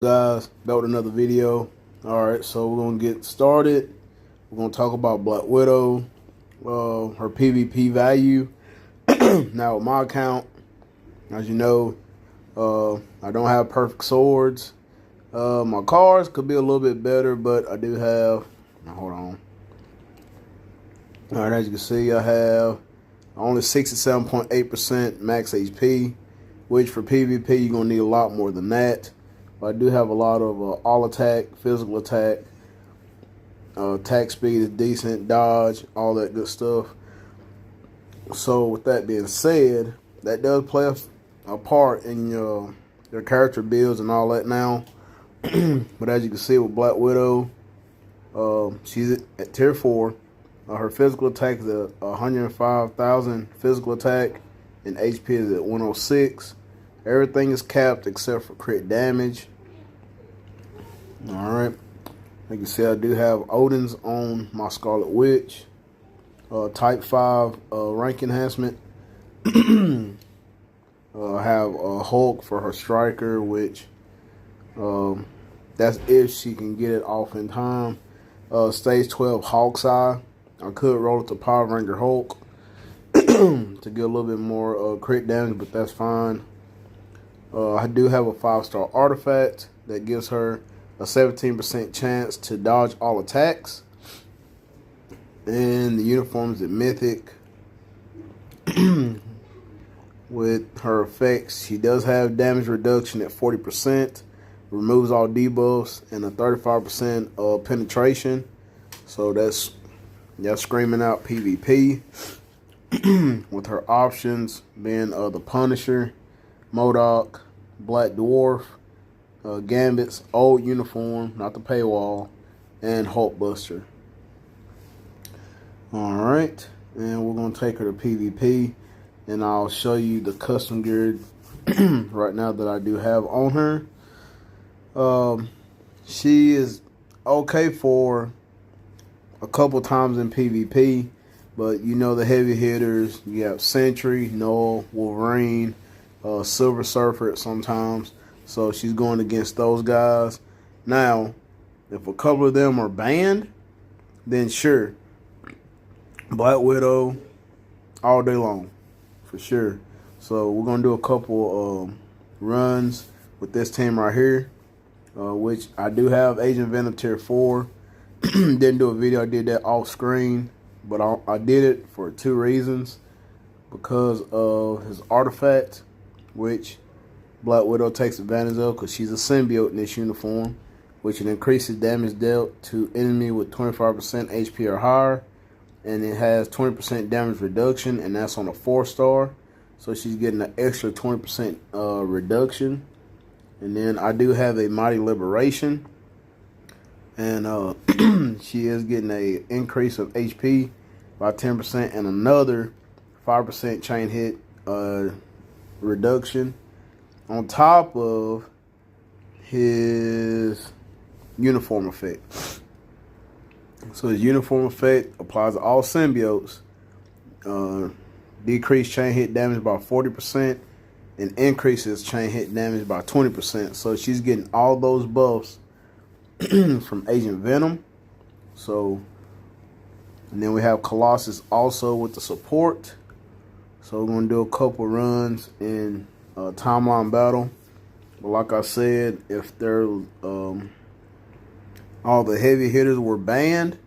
Guys, back with another video. Alright, so we're gonna get started. We're gonna talk about Black Widow, her PvP value. Now with my account, as you know, I don't have perfect swords. My cards could be a little bit better, but I do have, hold on. Alright, as you can see, I have only 67.8% max HP, which for PvP you're gonna need a lot more than that. But I do have a lot of all attack, physical attack, attack speed is decent, dodge, all that good stuff. So with that being said, that does play a part in your character builds and all that now. But as you can see with Black Widow, she's at tier 4. Her physical attack is at 105,000 physical attack, and HP is at 106. Everything is capped except for crit damage. Alright. You can see I do have Odin's on my Scarlet Witch. Type 5 rank enhancement. I have Hulk for her striker, which that's if she can get it off in time. Stage 12 Hawk's Eye. I could roll it to Power Ranger Hulk to get a little bit more crit damage, but that's fine. I do have a 5-star artifact that gives her a 17% chance to dodge all attacks. And the uniform is at Mythic. With her effects, she does have damage reduction at 40%, removes all debuffs, and a 35% penetration. So that's screaming out PvP. With her options being the Punisher, MODOK, Black Dwarf, Gambit's old uniform, not the paywall, and Hulkbuster. Alright, and we're going to take her to PvP, and I'll show you the custom gear right now that I do have on her. She is okay for a couple times in PvP, but you know the heavy hitters, you have Sentry, Null, Wolverine, Silver Surfer sometimes, so she's going against those guys. Now, if a couple of them are banned, then sure, Black Widow all day long, for sure. So we're gonna do a couple runs with this team right here, which I do have Agent Venom tier 4. Didn't do a video, I did that off screen, but I did it for 2 reasons. Because of his artifact, which Black Widow takes advantage of because she's a symbiote in this uniform, which it increases damage dealt to enemy with 25% HP or higher, and it has 20% damage reduction, and that's on a 4-star, so she's getting an extra 20% reduction. And then I do have a Mighty Liberation, and she is getting a increase of HP by 10% and another 5% chain hit reduction on top of his uniform effect. So his uniform effect applies to all symbiotes. Decrease chain hit damage by 40% and increases chain hit damage by 20%. So she's getting all those buffs from Agent Venom. So, and then we have Colossus also with the support. So we're going to do a couple runs in timeline battle. But like I said, if they're all the heavy hitters were banned,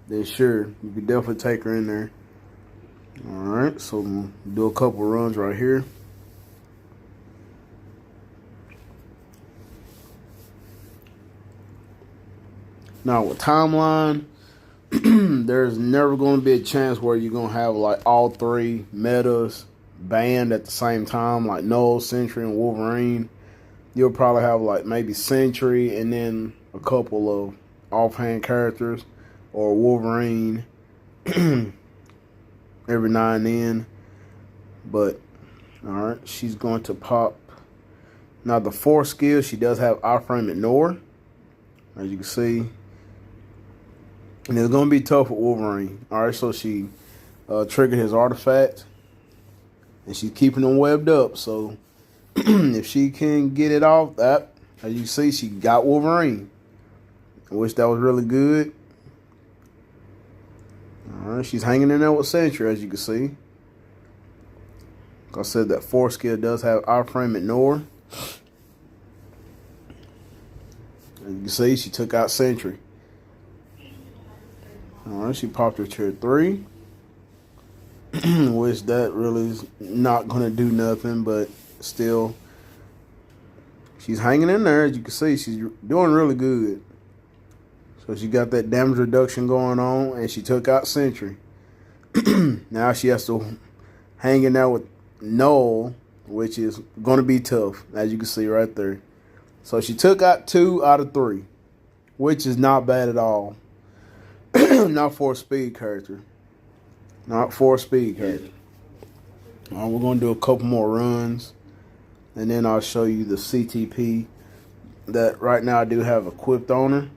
then sure, you could definitely take her in there. Alright, so we'll do a couple runs right here. Now with timeline, there's never going to be a chance where you're going to have like all 3 metas banned at the same time, like Null, Sentry, and Wolverine. You'll probably have like maybe Sentry and then a couple of offhand characters, or Wolverine every now and then. But alright, she's going to pop. Now the 4th skill, she does have iframe ignore, as you can see. And it's going to be tough with Wolverine. Alright, so she triggered his artifact. And she's keeping them webbed up. So if she can get it off, that As you see, she got Wolverine, which that was really good. All right, she's hanging in there with Sentry, as you can see. Like I said, that 4 skill does have iframe ignore. As you can see, she took out Sentry. All right, she popped her tier 3. Which that really is not going to do nothing, but still, she's hanging in there. As you can see, she's doing really good. So she got that damage reduction going on, and she took out Sentry. Now she has to hang in there with Null, which is going to be tough, as you can see right there. So she took out 2 out of 3, which is not bad at all. Not for a speed character. Not for a speed character. We're going to do a couple more runs, and then I'll show you the CTP that right now I do have equipped on her.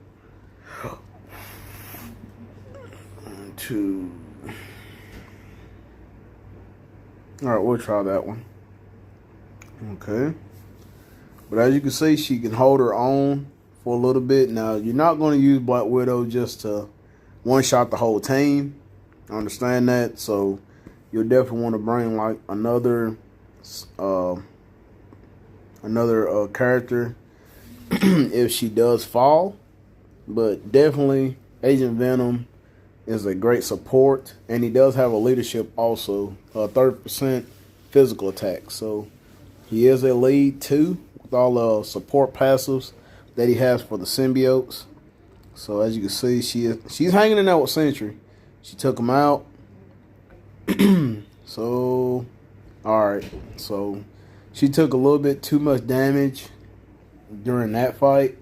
1, 2. All right, we'll try that one. Okay. But as you can see, she can hold her own for a little bit. Now, you're not going to use Black Widow just to one-shot the whole team. I understand that. So, you'll definitely want to bring like another character if she does fall. But definitely, Agent Venom is a great support, and he does have a leadership also, 30% physical attack. So he is a lead too, with all the support passives that he has for the symbiotes. So as you can see, she's hanging in there with Sentry. She took him out. So, all right. So she took a little bit too much damage during that fight,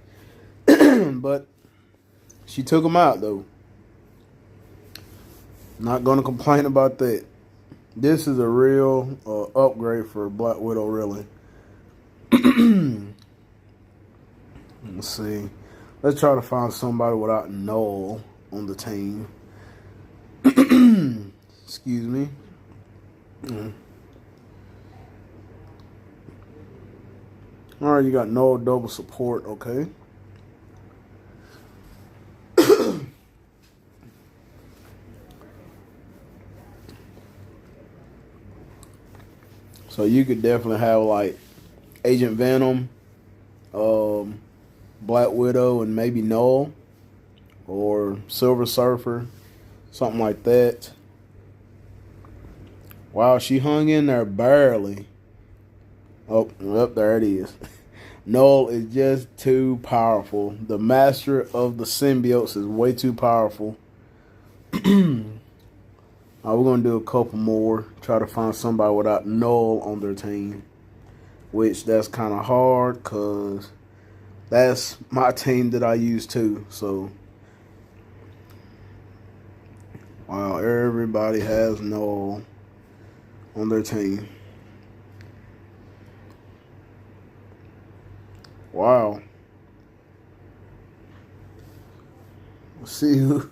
but she took him out though. Not going to complain about that. This is a real upgrade for Black Widow, really. Let's see. Let's try to find somebody without Null on the team. Excuse me. All right, you got Null double support, okay. So you could definitely have like Agent Venom, Black Widow, and maybe Null or Silver Surfer, something like that. Wow, she hung in there barely. Oh, yep, there it is. Null is just too powerful. The master of the symbiotes is way too powerful. We're going to do a couple more. Try to find somebody without Null on their team. Which that's kind of hard because that's my team that I use too. So, wow, everybody has Null on their team. Wow. Let's see who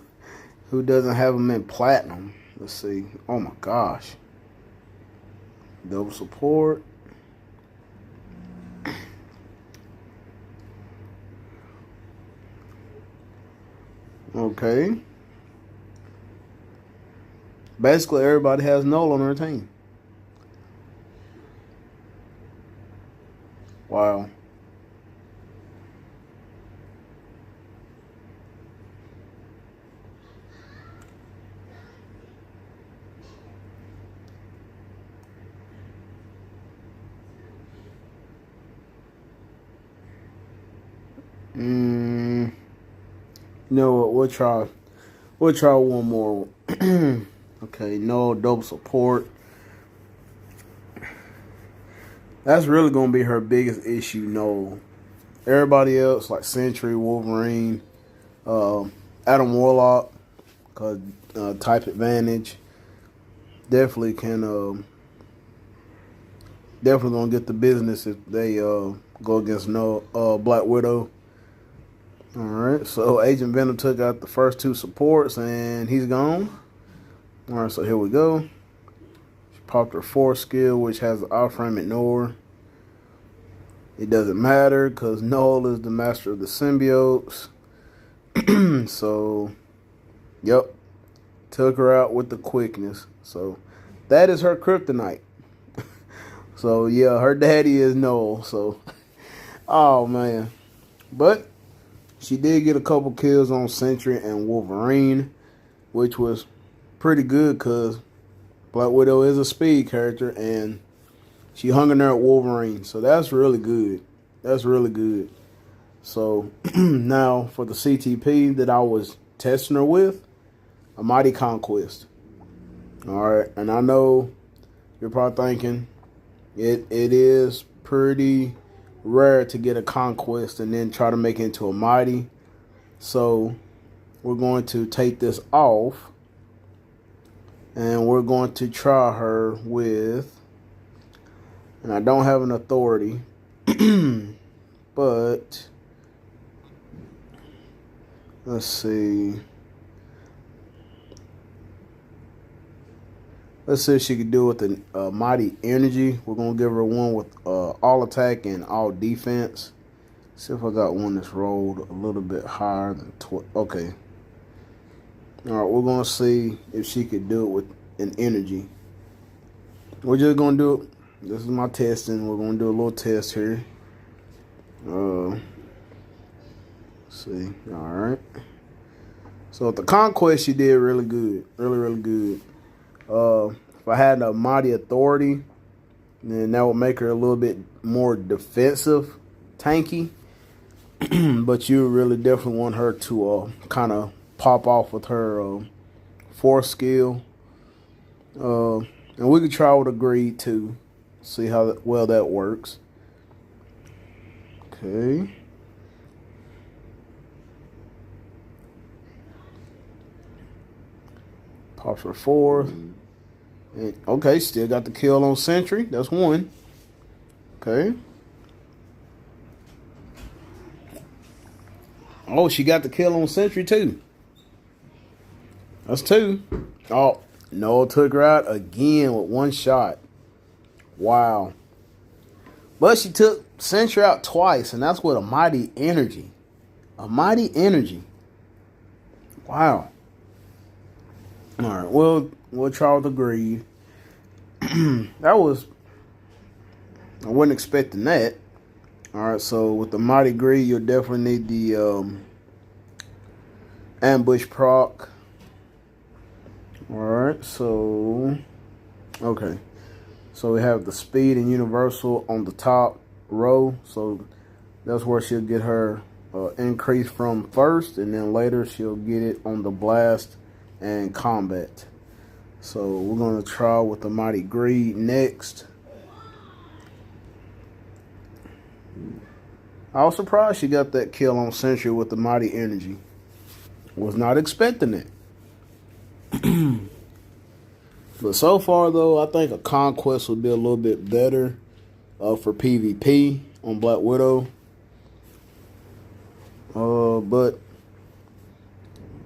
doesn't have them in platinum. Let's see. Oh my gosh. Double support. Okay. Basically, everybody has Null on their team. Wow. You know what? We'll try one more. Okay, no double support. That's really gonna be her biggest issue. No, everybody else like Sentry, Wolverine, Adam Warlock, cause type advantage definitely can definitely gonna get the business if they go against Black Widow. All right, so Agent Venom took out the first 2 supports, and he's gone. All right, so here we go. She popped her 4th skill, which has the off-frame ignore. it doesn't matter because Noel is the master of the symbiotes. So, yep, took her out with the quickness. So, that is her kryptonite. So, yeah, her daddy is Noel. So, oh, man. But she did get a couple kills on Sentry and Wolverine, which was pretty good because Black Widow is a speed character and she hung in there at Wolverine. So that's really good. That's really good. So now for the CTP that I was testing her with, a Mighty Conquest. All right. And I know you're probably thinking it is pretty rare to get a Conquest and then try to make it into a Mighty. So we're going to take this off and we're going to try her with, and I don't have an authority, but let's see. Let's see if she can do it with the Mighty Energy. We're going to give her one with all attack and all defense. See if I got one that's rolled a little bit higher than 12. Okay. All right, we're going to see if she could do it with an energy. We're just going to do it. This is my testing. We're going to do a little test here. Let's see. All right. So with the Conquest, she did really good. Really, really good. If I had a Mighty Authority, then that would make her a little bit more defensive, tanky. But you really definitely want her to kind of pop off with her force skill. And we could try with a greed too. See how well that works. Okay. Pops her fourth. And, okay, still got the kill on Sentry. That's one. Okay. Oh, she got the kill on Sentry too. That's two. Oh, Noel took her out again with one shot. Wow. But she took Sentry out twice, and that's with a Mighty Energy. A Mighty Energy. Wow. All right, we'll try with the greed. That was, I wasn't expecting that. All right, so with the Mighty Greed, you'll definitely need the ambush proc. All right, so, okay. So we have the speed and universal on the top row. So that's where she'll get her increase from first, and then later she'll get it on the blast and combat. So we're going to try with the Mighty Greed next. I was surprised she got that kill on Sentry with the Mighty Energy. Was not expecting it. But so far, though, I think a Conquest would be a little bit better for PvP on Black Widow. But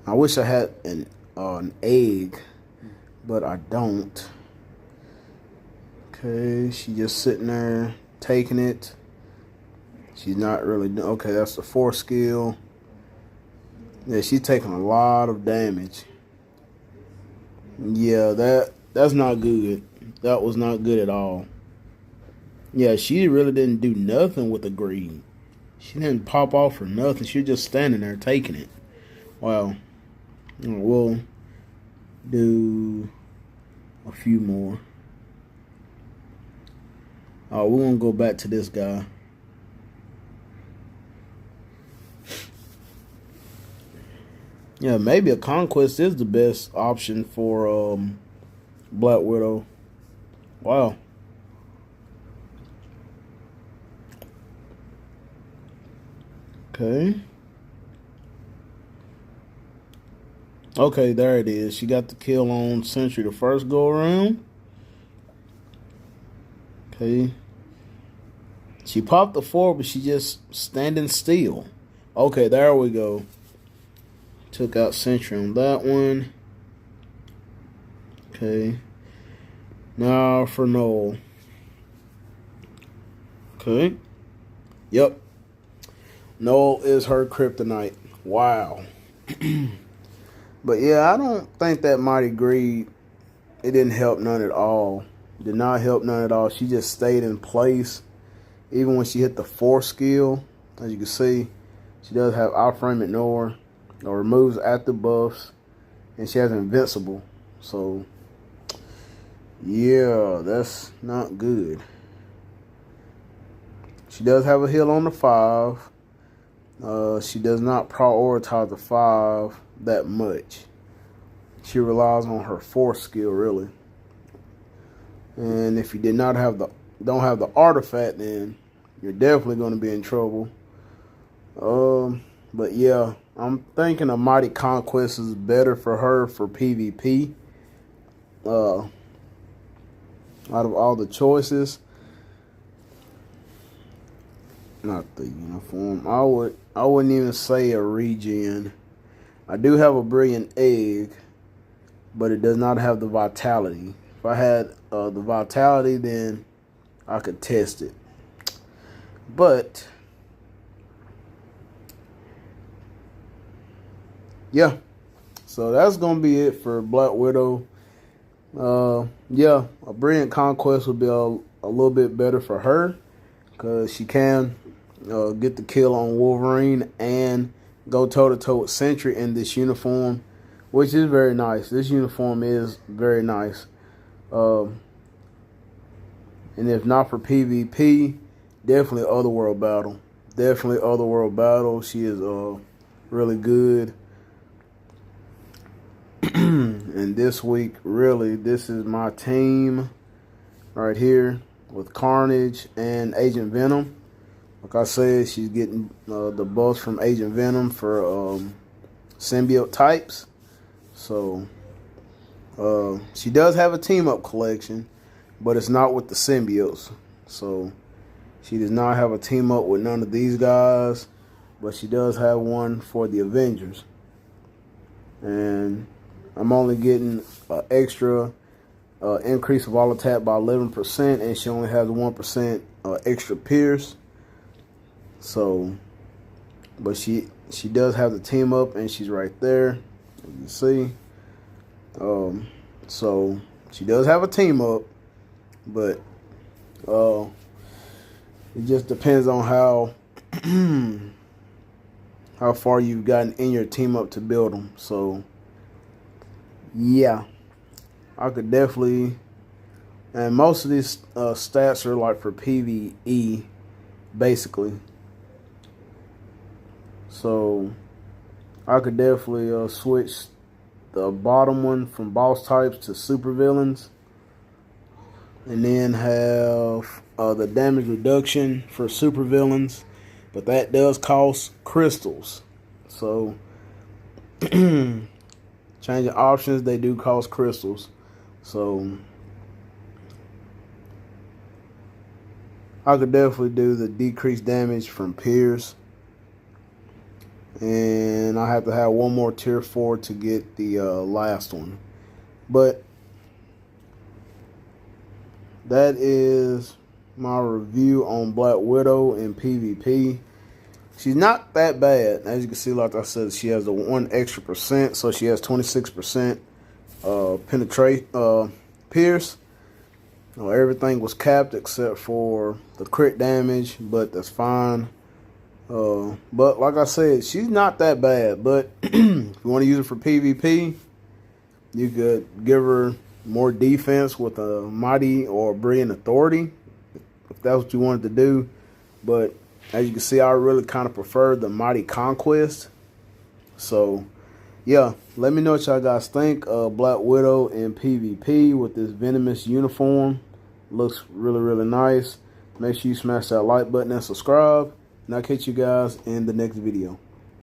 I wish I had an egg, but I don't. Okay, she just sitting there taking it. She's not really doing. Okay, that's the force skill. Yeah, she's taking a lot of damage. Yeah, that's not good. That was not good at all. Yeah, she really didn't do nothing with the greed. She didn't pop off or nothing. She was just standing there taking it. Wow. We'll do a few more. Oh, we're going to go back to this guy. Yeah, maybe a Conquest is the best option for Black Widow. Wow. Okay. Okay, there it is. She got the kill on Sentry the first go around. Okay. She popped the 4, but she just standing still. Okay, there we go. Took out Sentry on that one. Okay. Now for Noel. Okay. Yep. Null is her kryptonite. Wow. But yeah, I don't think that Mighty Greed, it didn't help none at all. Did not help none at all. She just stayed in place. Even when she hit the 4th skill, as you can see, she does have Outframe Ignore, or removes active buffs, and she has Invincible. So, yeah, that's not good. She does have a heal on the 5. She does not prioritize the 5 that much. She relies on her 4th skill, really. And if you don't have the artifact, then you're definitely going to be in trouble. But yeah, I'm thinking a Mighty Conquest is better for her for PvP. Out of all the choices, not the uniform. I wouldn't even say a regen. I do have a Brilliant Egg, but it does not have the Vitality. If I had the Vitality, then I could test it. But yeah, so that's gonna be it for Black Widow. Yeah, a Brilliant Conquest would be a little bit better for her, because she can get the kill on Wolverine and go toe-to-toe with Sentry in this uniform, which is very nice. This uniform is very nice. And if not for PvP, definitely Otherworld Battle. Definitely Otherworld Battle. She is really good. And this week, really, this is my team right here with Carnage and Agent Venom. Like I said, she's getting the buffs from Agent Venom for symbiote types. So she does have a team-up collection, but it's not with the symbiotes. So she does not have a team-up with none of these guys, but she does have one for the Avengers. And I'm only getting an extra increase of all attack by 11%, and she only has 1% extra pierce. So, but she does have the team up, and she's right there, you can see. So she does have a team up, but it just depends on how far you've gotten in your team up to build them. So yeah, I could definitely, and most of these stats are like for PvE, basically. So I could definitely switch the bottom one from boss types to supervillains, and then have the damage reduction for supervillains, but that does cost crystals. So changing options, they do cost crystals. So I could definitely do the decreased damage from Pierce. And I have to have one more tier 4 to get the last one. But that is my review on Black Widow in PvP. She's not that bad. As you can see, like I said, she has the 1 extra percent, so she has 26% penetrate pierce. Everything was capped except for the crit damage, but that's fine. But like I said, she's not that bad. But if you want to use it for PvP, you could give her more defense with a Mighty or Brilliant Authority, if that's what you wanted to do. But as you can see, I really kind of prefer the Mighty Conquest. So yeah, let me know what y'all guys think of Black Widow in PvP with this venomous uniform. Looks really, really nice. Make sure you smash that like button and subscribe. And I'll catch you guys in the next video.